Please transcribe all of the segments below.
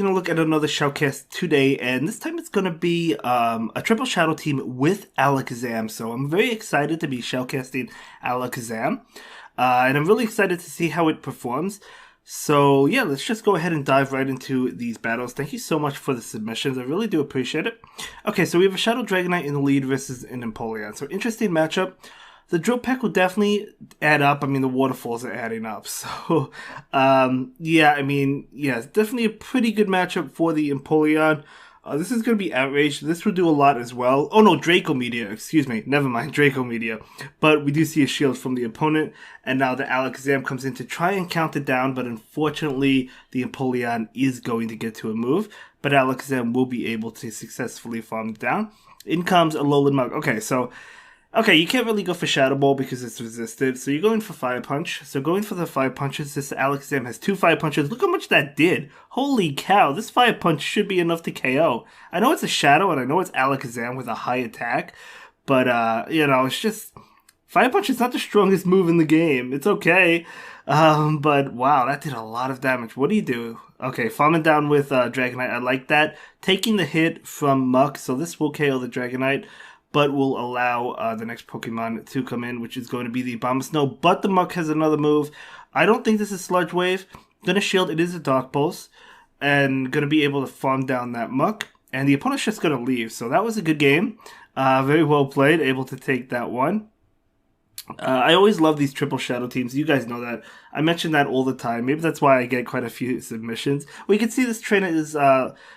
taking a look at another Shoutcast today, and this time it's going to be a triple Shadow team with Alakazam. So I'm very excited to be Shoutcasting Alakazam, and I'm really excited to see how it performs. So yeah, let's just go ahead and dive right into these battles. Thank you so much for the submissions. I really do appreciate it. Okay, so we have a Shadow Dragonite in the lead versus an Empoleon. So interesting matchup. The drill pack will definitely add up. I mean, the waterfalls are adding up. So, yeah, I mean, yeah, it's definitely a pretty good matchup for the Empoleon. This is going to be outraged. This will do a lot as well. Oh, no, Draco Media. Excuse me. Never mind, Draco Media. But we do see a shield from the opponent. And now the Alakazam comes in to try and count it down. But unfortunately, the Empoleon is going to get to a move. But Alakazam will be able to successfully farm it down. In comes a Alolan Mug. Okay, you can't really go for Shadow Ball because it's resisted, so you're going for Fire Punch. So going for the Fire Punches, this Alakazam has 2 Fire Punches. Look how much that did. Holy cow, this Fire Punch should be enough to KO. I know it's a Shadow, and I know it's Alakazam with a high attack, but, you know, it's just... Fire Punch is not the strongest move in the game. It's okay, but wow, that did a lot of damage. What do you do? Okay, farming down with Dragonite, I like that. Taking the hit from Muck, so this will KO the Dragonite, but will allow the next Pokemon to come in, which is going to be the Abomasnow. But the Muck has another move. I don't think this is Sludge Wave. Gonna shield, it is a Dark Pulse, and gonna be able to farm down that Muck. And the opponent's just gonna leave, so that was a good game. Very well played, able to take that one. I always love these triple Shadow teams. You guys know that. I mention that all the time. Maybe that's why I get quite a few submissions. We can see this trainer is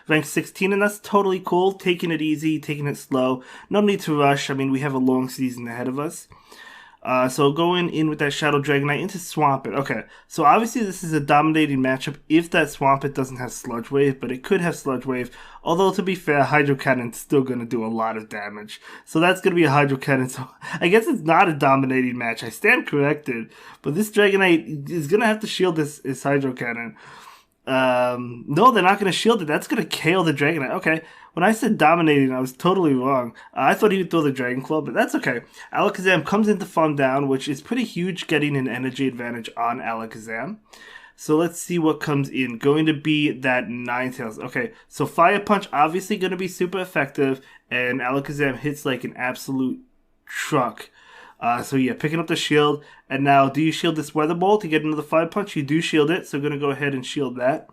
ranked 16, and that's totally cool. Taking it easy, taking it slow. No need to rush. I mean, we have a long season ahead of us. So going in with that Shadow Dragonite into Swampert. Okay, so obviously this is a dominating matchup if that Swampert doesn't have Sludge Wave, but it could have Sludge Wave. Although, to be fair, Hydro Cannon's still going to do a lot of damage. So that's going to be a Hydro Cannon. So I guess it's not a dominating match. I stand corrected. But this Dragonite is going to have to shield this Hydro Cannon. No, they're not going to shield it. That's going to KO the Dragonite. Okay, when I said dominating, I was totally wrong. I thought he would throw the Dragon Claw, but that's okay. Alakazam comes into farm down, which is pretty huge, getting an energy advantage on Alakazam. So let's see what comes in. Going to be that Ninetales. Okay, so Fire Punch obviously going to be super effective, and Alakazam hits like an absolute truck. So yeah, picking up the shield, and now do you shield this Weather Ball to get another Fire Punch? You do shield it, so going to go ahead and shield that.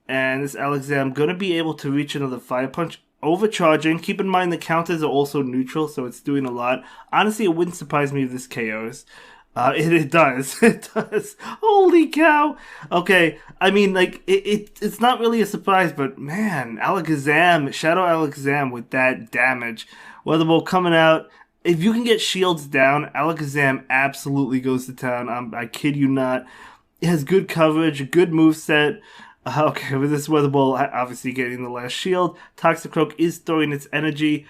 And this Alakazam going to be able to reach another Fire Punch, overcharging. Keep in mind the counters are also neutral, so it's doing a lot. Honestly, it wouldn't surprise me if this KOs. It does. It does. Holy cow. Okay, I mean, like, it's not really a surprise, but man, Alakazam, Shadow Alakazam with that damage. Weather Ball coming out. If you can get shields down, Alakazam absolutely goes to town. I kid you not. It has good coverage, good moveset. Okay, with this Weather Ball obviously getting the last shield. Toxicroak is throwing its energy.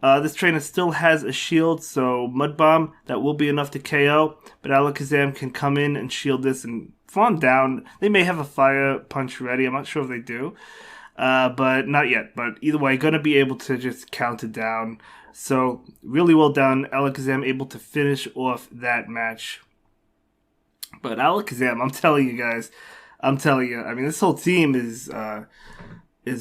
This trainer still has a shield, so Mud Bomb, that will be enough to KO. But Alakazam can come in and shield this and farm down. They may have a Fire Punch ready. I'm not sure if they do. But not yet. But either way, going to be able to just count it down. So, really well done. Alakazam able to finish off that match. But Alakazam, I'm telling you guys, I mean, this whole team is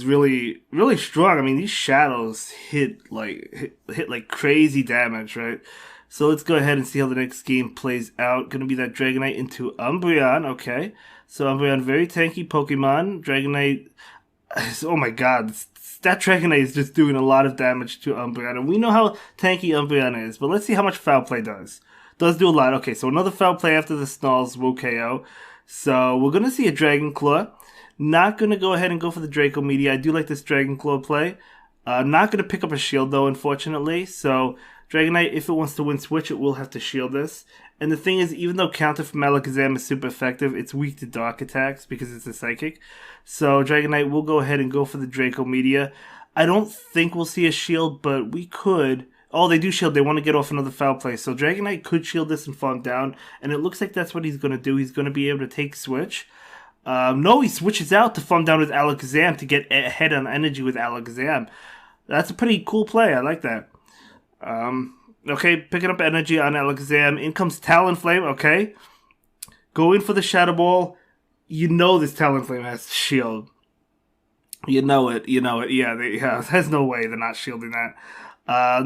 really, really strong. I mean, these shadows hit like crazy damage, right? So let's go ahead and see how the next game plays out. Gonna be that Dragonite into Umbreon, okay. So Umbreon, very tanky Pokemon. Dragonite, oh my god, that Dragonite is just doing a lot of damage to Umbreon. And we know how tanky Umbreon is, but let's see how much Foul Play does. Does do a lot. Okay, so another Foul Play after the Snarls will KO. So we're going to see a Dragon Claw. Not going to go ahead and go for the Draco Media. I do like this Dragon Claw play. Not going to pick up a shield though, unfortunately. So Dragonite, if it wants to win Switch, it will have to shield this. And the thing is, even though counter from Alakazam is super effective, it's weak to Dark attacks because it's a Psychic. So Dragonite will go ahead and go for the Draco Media. I don't think we'll see a shield, but we could. Oh, they do shield. They want to get off another Foul Play. So Dragonite could shield this and farm down. And it looks like that's what he's going to do. He's going to be able to take Switch. No, he switches out to farm down with Alakazam to get ahead on energy with Alakazam. That's a pretty cool play. I like that. Okay, picking up energy on Alakazam. In comes Talonflame, okay. Going for the Shadow Ball. You know this Talonflame has shield. You know it, you know it. Yeah, there's no way they're not shielding that.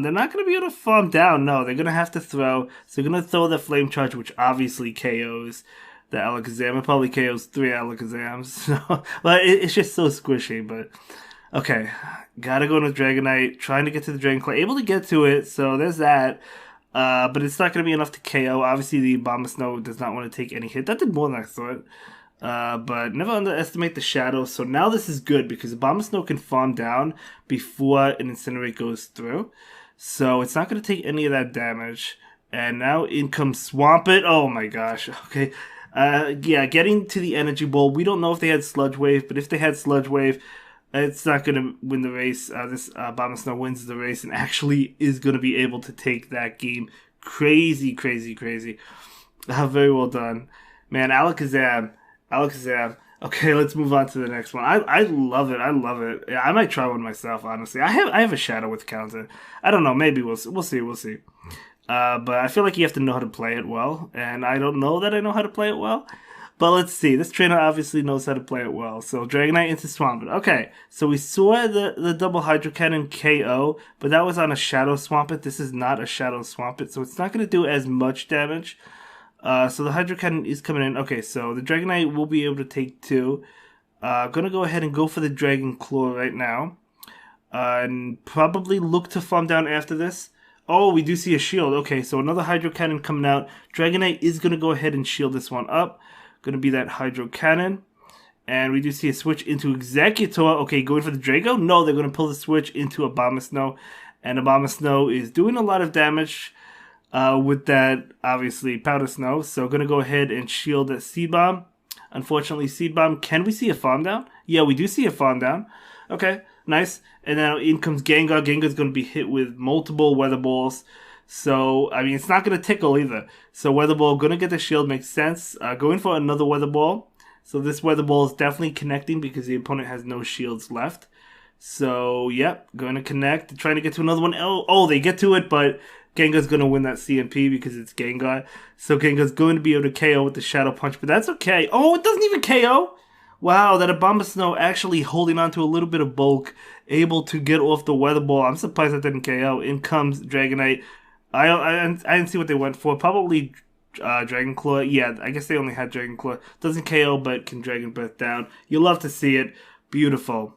They're not going to be able to farm down. No, they're going to have to throw. So they're going to throw the flame charge, which obviously KOs the Alakazam. It probably KOs three Alakazams. So, but it's just so squishy. But okay, gotta go into Dragonite. Trying to get to the Dragon Clay. Able to get to it. So there's that. But it's not going to be enough to KO. Obviously, the Abomasnow does not want to take any hit. That did more than I thought. But never underestimate the shadow. So now this is good because Abomasnow can farm down before an Incinerate goes through. So it's not going to take any of that damage. And now in comes Swampert. Oh my gosh. Okay. Yeah, getting to the Energy Ball. We don't know if they had Sludge Wave, but if they had Sludge Wave, it's not going to win the race. This Abomasnow wins the race and actually is going to be able to take that game. Crazy, crazy, crazy. Very well done. Man, Alakazam. Okay, let's move on to the next one. I love it. I love it. Yeah, I might try one myself. Honestly, I have a shadow with counter. I don't know. Maybe we'll see. But I feel like you have to know how to play it well, and I don't know that I know how to play it well. But let's see. This trainer obviously knows how to play it well. So Dragonite into Swampert. Okay, so we saw the double Hydro Cannon KO, but that was on a Shadow Swampert. This is not a Shadow Swampert, so it's not going to do as much damage. So the Hydro Cannon is coming in. Okay, so the Dragonite will be able to take two. Gonna go ahead and go for the Dragon Claw right now. And probably look to farm down after this. Oh, we do see a shield. Okay, so another Hydro Cannon coming out. Dragonite is gonna go ahead and shield this one up. Gonna be that Hydro Cannon. And we do see a switch into Executor. Okay, going for the Draco? No, they're gonna pull the switch into Abomasnow. And Abomasnow is doing a lot of damage. With that, obviously, Powder Snow. So, going to go ahead and shield that Seed Bomb. Unfortunately, Seed Bomb. Can we see a farm down? Yeah, we do see a farm down. Okay, nice. And now in comes Gengar. Gengar's going to be hit with multiple Weather Balls. So, I mean, it's not going to tickle either. So, Weather Ball going to get the shield. Makes sense. Going for another Weather Ball. So, this Weather Ball is definitely connecting because the opponent has no shields left. So, yep, going to connect. Trying to get to another one. Oh, they get to it, but Gengar's going to win that CMP because it's Gengar. So Gengar's going to be able to KO with the Shadow Punch, but that's okay. Oh, it doesn't even KO? Wow, that Abomasnow actually holding on to a little bit of bulk, able to get off the Weather Ball. I'm surprised that didn't KO. In comes Dragonite. I didn't see what they went for. Probably Dragon Claw. Yeah, I guess they only had Dragon Claw. Doesn't KO, but can Dragon Breath down. You love to see it. Beautiful.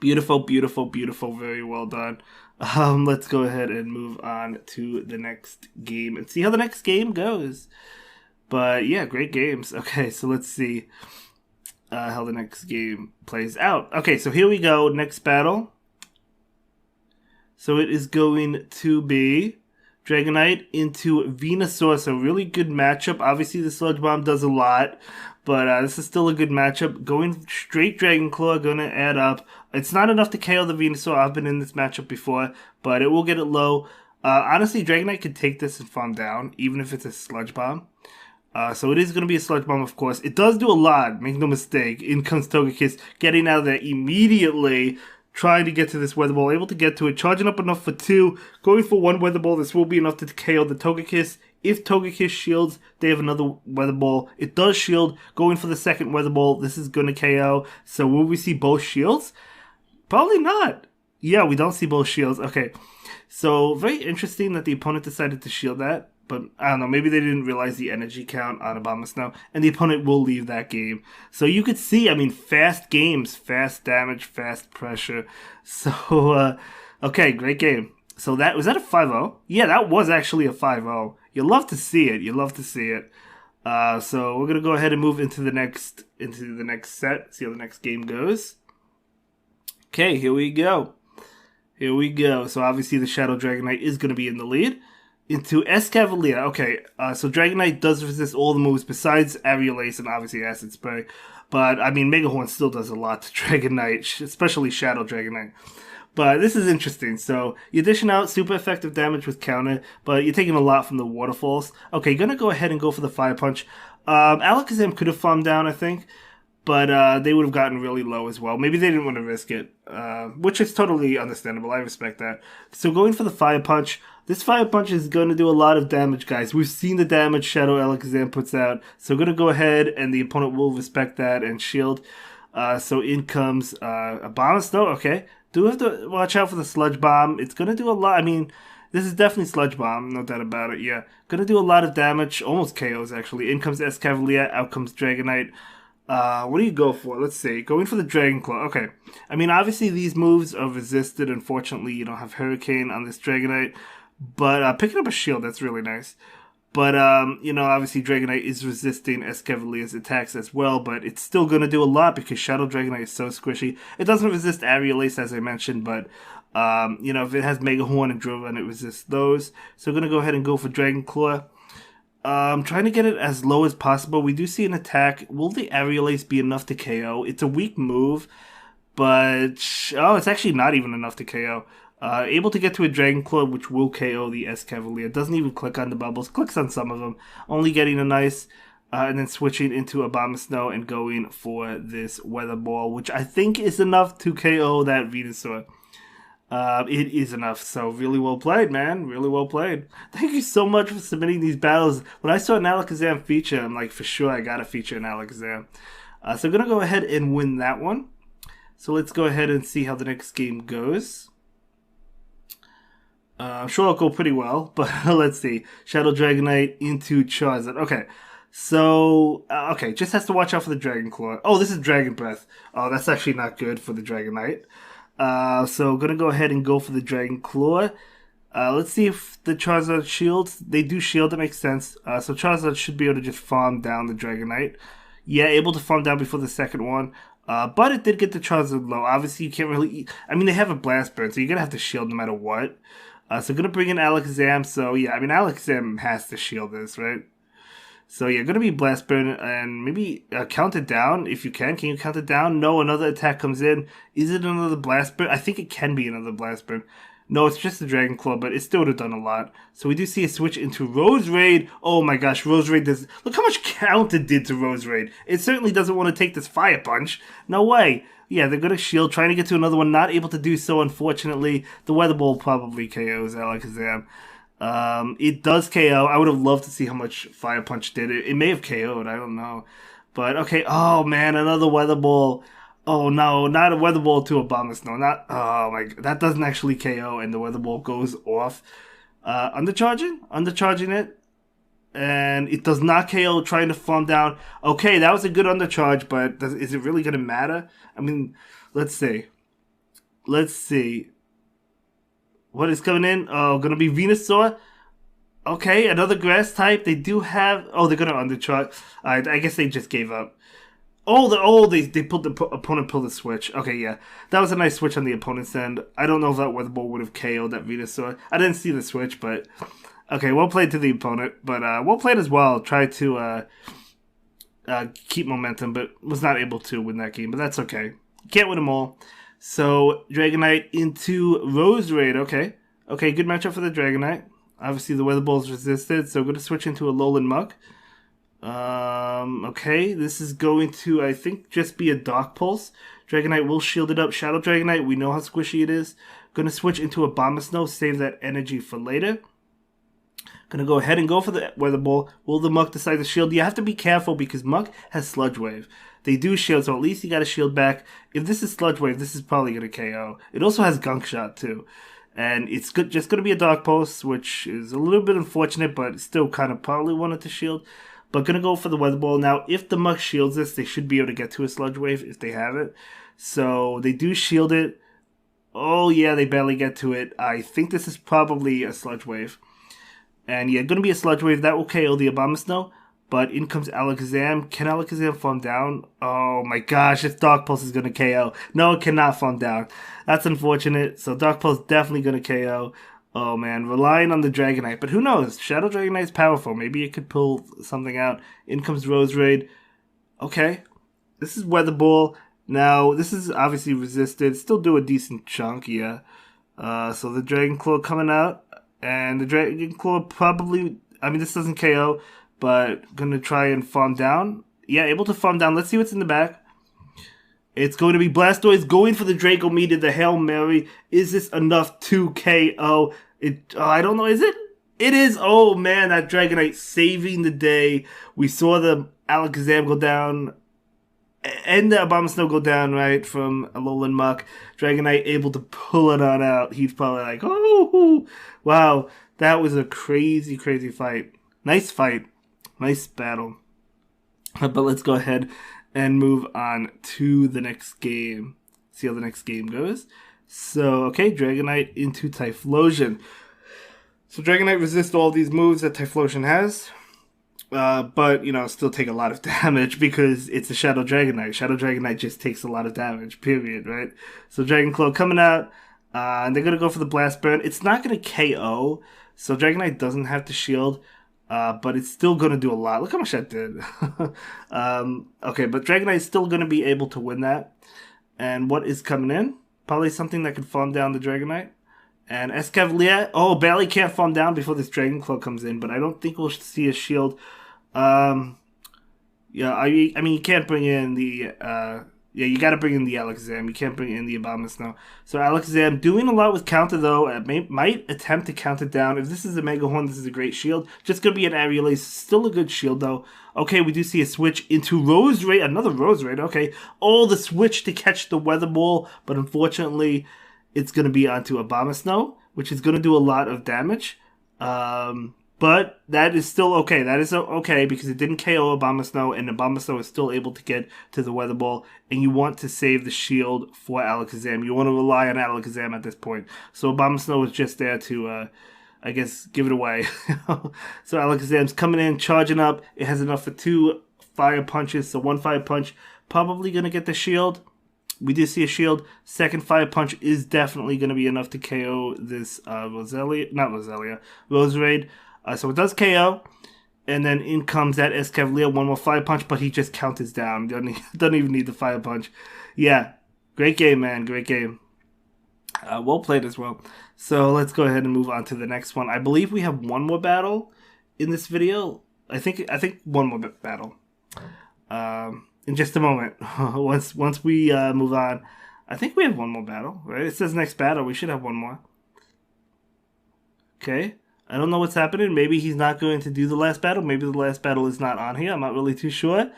Beautiful, beautiful, beautiful. Very well done. Let's go ahead and move on to the next game and see how the next game goes. But yeah, great games. Okay, so let's see how the next game plays out. Okay, so here we go. Next battle. So it is going to be Dragonite into Venusaur. So really good matchup. Obviously, the Sludge Bomb does a lot. But this is still a good matchup. Going straight Dragon Claw, going to add up. It's not enough to KO the Venusaur. I've been in this matchup before, but it will get it low. Honestly, Dragonite could take this and farm down, even if it's a Sludge Bomb. So it is going to be a Sludge Bomb, of course. It does do a lot, make no mistake. In comes Togekiss, getting out of there immediately, trying to get to this Weather Ball, able to get to it, charging up enough for two, going for one Weather Ball. This will be enough to KO the Togekiss. If Togekiss shields, they have another Weather Ball. It does shield, going for the second Weather Ball. This is going to KO. So will we see both shields? Probably not. Yeah, we don't see both shields. Okay. So very interesting that the opponent decided to shield that. But I don't know, maybe they didn't realize the energy count on Abomasnow, and the opponent will leave that game. So you could see, I mean, fast games, fast damage, fast pressure. So, okay, great game. So was that a 5-0? Yeah, that was actually a 5-0. You love to see it. You love to see it. So we're gonna go ahead and move into the next set. See how the next game goes. Okay, here we go. Here we go. So obviously the Shadow Dragonite is gonna be in the lead. Into Escavalier. Okay, so Dragonite does resist all the moves besides Aerial Ace and obviously Acid Spray. But, I mean, Mega Horn still does a lot to Dragonite, especially Shadow Dragonite. But this is interesting. So, you're dishing out super effective damage with counter, but you're taking a lot from the Waterfalls. Okay, you're going to go ahead and go for the Fire Punch. Alakazam could have farmed down, I think. But they would have gotten really low as well. Maybe they didn't want to risk it, which is totally understandable. I respect that. So going for the Fire Punch. This Fire Punch is going to do a lot of damage, guys. We've seen the damage Shadow Alakazam puts out. So going to go ahead, and the opponent will respect that and shield. So in comes a bomb snow. Okay, do have to watch out for the sludge bomb. It's gonna do a lot. I mean, this is definitely sludge bomb, no doubt about it. Yeah, gonna do a lot of damage, almost KOs actually. In comes Escavalier, out comes Dragonite. What do you go for? Let's see. Going for the Dragon Claw. Okay. I mean, obviously these moves are resisted. Unfortunately, you don't have Hurricane on this Dragonite. But picking up a shield, that's really nice. But, obviously Dragonite is resisting Escavalier's attacks as well, but it's still going to do a lot because Shadow Dragonite is so squishy. It doesn't resist Aerial Ace, as I mentioned, but, if it has Mega Horn and Drill Run, it resists those. So we're going to go ahead and go for Dragon Claw. Trying to get it as low as possible. We do see an attack. Will the Aerial Ace be enough to KO? It's a weak move, but, it's actually not even enough to KO. Able to get to a Dragon Claw, which will KO the Escavalier. Doesn't even click on the bubbles. Clicks on some of them. Only getting a nice, and then switching into a Bomb of Snow and going for this Weather Ball, which I think is enough to KO that Venusaur. It is enough. So really well played, man. Really well played. Thank you so much for submitting these battles. When I saw an Alakazam feature, I'm like, for sure I gotta feature an Alakazam. So I'm gonna go ahead and win that one. So let's go ahead and see how the next game goes. I'm sure it'll go pretty well, but let's see. Shadow Dragonite into Charizard. Okay, so, just has to watch out for the Dragon Claw. Oh, this is Dragon Breath. Oh, that's actually not good for the Dragonite. So gonna go ahead and go for the Dragon Claw. Let's see if the Charizard shields. They do shield, that makes sense. So Charizard should be able to just farm down the Dragonite. Yeah, able to farm down before the second one. But it did get the Charizard low. Obviously, you can't really... I mean, they have a Blast Burn, so you're gonna have to shield no matter what. So gonna bring in Alakazam. So yeah, I mean Alakazam has to shield this, right? So yeah, gonna be Blast Burn and maybe count it down if you can. Can you count it down? No, another attack comes in. Is it another Blast Burn? I think it can be another Blast Burn. No, it's just the Dragon Claw, but it still would have done a lot. So we do see a switch into Rose Raid. Oh my gosh, Rose Raid does... Look how much count it did to Rose Raid. It certainly doesn't want to take this Fire Punch. No way. Yeah, they're going to shield, trying to get to another one, not able to do so, unfortunately. The Weather Ball probably KOs Alakazam. It does KO. I would have loved to see how much Fire Punch did. It may have KO'd, I don't know. But, okay, oh man, another Weather Ball. Oh no, not a Weather Ball to a Bomb of Snow. Not, oh my god, that doesn't actually KO, and the Weather Ball goes off. Undercharging it. And it does not KO, trying to farm down. Okay, that was a good undercharge, but is it really going to matter? I mean, let's see. Let's see. What is coming in? Oh, going to be Venusaur. Okay, another grass type. They do have... Oh, they're going to undercharge. I guess they just gave up. They pulled the opponent pulled the switch. Okay, yeah. That was a nice switch on the opponent's end. I don't know if that Weather Ball would have KO'd that Venusaur. I didn't see the switch, but... Okay, well played to the opponent, but well played as well. Tried to keep momentum, but was not able to win that game, but that's okay. Can't win them all. So, Dragonite into Rose Raid. Okay, good matchup for the Dragonite. Obviously, the Weather Ball is resisted, so I'm going to switch into a Alolan Muck. Okay, this is going to, I think, just be a Dark Pulse. Dragonite will shield it up. Shadow Dragonite, we know how squishy it is. Going to switch into a Bomb of Snow, save that energy for later. Gonna go ahead and go for the Weather Ball. Will the Muck decide to shield? You have to be careful because Muck has Sludge Wave. They do shield, so at least you gotta shield back. If this is Sludge Wave, this is probably gonna KO. It also has Gunk Shot too. And it's just gonna be a Dark Pulse, which is a little bit unfortunate, but still kind of probably wanted to shield. But gonna go for the Weather Ball. Now, if the Muck shields this, they should be able to get to a Sludge Wave if they have it. So they do shield it. Oh yeah, they barely get to it. I think this is probably a Sludge Wave. And yeah, going to be a Sludge Wave. That will KO the Abomasnow. But in comes Alakazam. Can Alakazam farm down? Oh my gosh, this Dark Pulse is going to KO. No, it cannot farm down. That's unfortunate. So Dark Pulse definitely going to KO. Oh man, relying on the Dragonite. But who knows? Shadow Dragonite is powerful. Maybe it could pull something out. In comes Rose Raid. Okay. This is Weather Ball. Now, this is obviously resisted. Still do a decent chunk, yeah. So the Dragon Claw coming out. And the Dragon Claw probably... I mean, this doesn't KO, but gonna try and farm down. Yeah, able to farm down. Let's see what's in the back. It's going to be Blastoise going for the Draco Meteor, the Hail Mary. Is this enough to KO? I don't know, is it? It is. Oh, man, that Dragonite saving the day. We saw the Alakazam go down. and the Abomasnow go down, right, from Alolan Muck. Dragonite able to pull it on out. He's probably like, oh, wow, that was a crazy, crazy fight. Nice fight. Nice battle. But let's go ahead and move on to the next game. See how the next game goes. So, okay, Dragonite into Typhlosion. So Dragonite resists all these moves that Typhlosion has. But, still take a lot of damage because it's a Shadow Dragonite. Shadow Dragonite just takes a lot of damage, period, right? So Dragon Claw coming out, and they're going to go for the Blast Burn. It's not going to KO, so Dragonite doesn't have to shield, but it's still going to do a lot. Look how much that did. Okay, but Dragonite's still going to be able to win that. And what is coming in? Probably something that could farm down the Dragonite. And Escavalier, barely can't farm down before this Dragon Claw comes in, but I don't think we'll see a shield. Yeah, I mean, you can't bring in the, you gotta bring in the Alakazam. You can't bring in the Abomasnow. So Alakazam doing a lot with counter, though. Might attempt to counter down. If this is a Mega Horn, this is a great shield. Just gonna be an Aerial Ace. Still a good shield, though. Okay, we do see a switch into Roserade. Another Roserade, okay. The switch to catch the Weather Ball, but unfortunately, it's gonna be onto Abomasnow, which is gonna do a lot of damage. But that is still okay. That is okay because it didn't KO Abomasnow, and Abomasnow is still able to get to the Weather Ball. And you want to save the shield for Alakazam. You want to rely on Alakazam at this point. So Abomasnow is just there to, I guess, give it away. So Alakazam's coming in, charging up. It has enough for 2 Fire Punches. So 1 Fire Punch, probably going to get the shield. We do see a shield. Second Fire Punch is definitely going to be enough to KO this Roserade. So it does KO, and then in comes that Escavalier, 1 more Fire Punch, but he just counters down. Doesn't even need the Fire Punch. Yeah, great game, man. Great game. Well played as well. So let's go ahead and move on to the next one. I believe we have one more battle in this video. I think one more battle. In just a moment. once we move on, I think we have one more battle, right? It says next battle. We should have one more. Okay. I don't know what's happening. Maybe he's not going to do the last battle. Maybe the last battle is not on here. I'm not really too sure.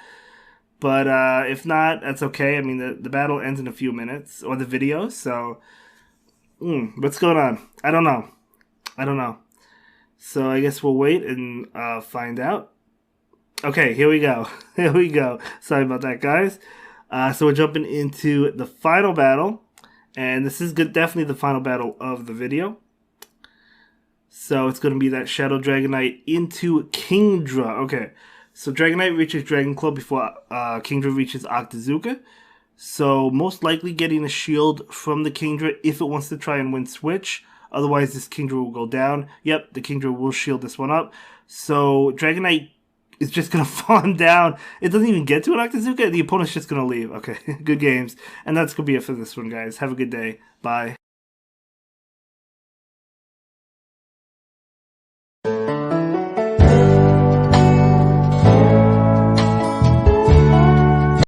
But if not, that's okay. I mean, the battle ends in a few minutes, or the video. So, what's going on? I don't know. So I guess we'll wait and find out. Okay, here we go. Here we go. Sorry about that, guys. So we're jumping into the final battle. And this is definitely the final battle of the video. So it's going to be that Shadow Dragonite into Kingdra. Okay, so Dragonite reaches Dragon Claw before Kingdra reaches Octazooka. So most likely getting a shield from the Kingdra if it wants to try and win Switch. Otherwise, this Kingdra will go down. Yep, the Kingdra will shield this one up. So Dragonite is just going to farm down. It doesn't even get to an Octazooka. The opponent's just going to leave. Okay, good games. And that's going to be it for this one, guys. Have a good day. Bye.